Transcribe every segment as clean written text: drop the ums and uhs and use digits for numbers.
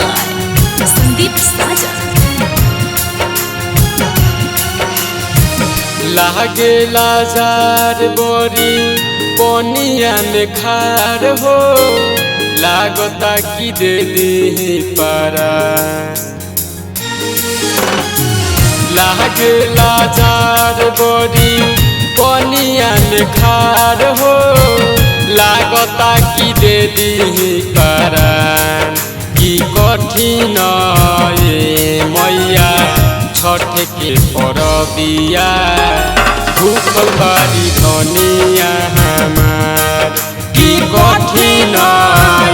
by Sandeep Sajan. लागे Lazar बोरी पोनिया में खार हो लागता कि दे दी पारा। लागे लाजार बोरी पोनिया में खार हो लागता कि दे दी पारा। की कठिन ये मैया छठ के परबिया भूखल बारी धनिया हमार। की कठिन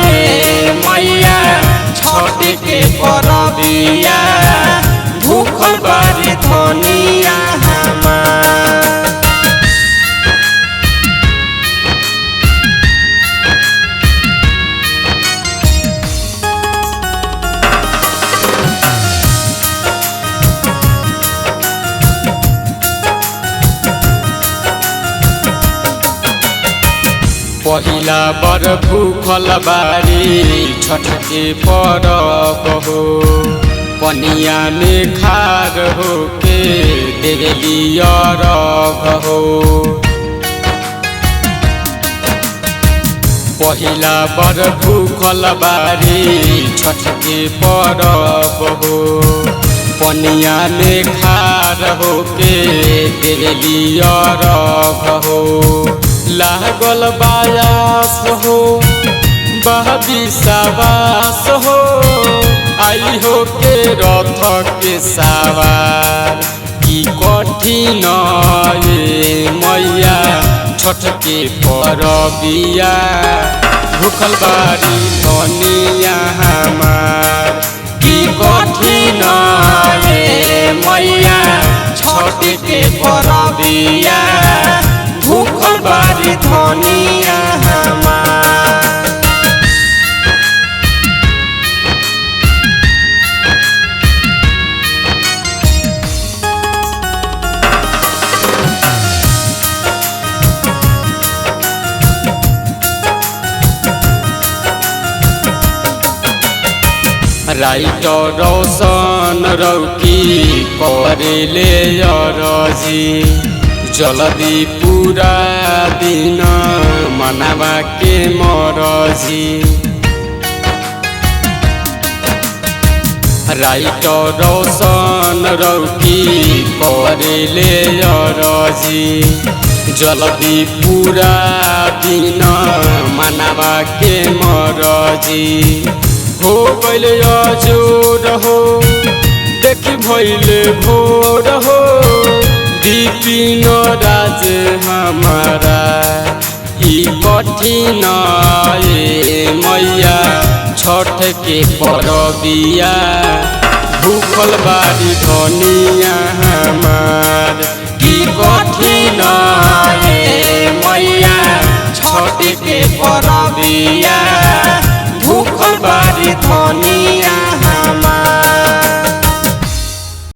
ये मैया छठ के परबिया भूखल बारी धनिया हमार। पहिला बर भूखल बारी छठ के परब हो पनिया में खार हो के देली अरघ हो। पहिला बर भूखल बारी छठ के परब हो पनिया में खार हो के देली अरघ हो। लागल बायास हो बहबिसावास हो आई हो के रथ के सवार। की कठिन ये मैया छठ के परबिया भूखल बारी धनिया हमार। की कठिन ये मैया छठ के परबिया भूखल बारी धनिया हमार। राइटर रोशन रौकी करेले अरजी जल्दी पूरा दिन मनावा के मरजी। राइटर रोशन रौकी करेले अरजी जल्दी पूरा दिन मनावा के मरजी। हो गइले अजोर हो देखी भइले भोर हो दीपिन राज हमारा। ई कठिन ये मैया छठ के परबिया भूखल बारी धनिया हमार। की कठिन ये मैया छठ के परबिया भूखल बारी धनिया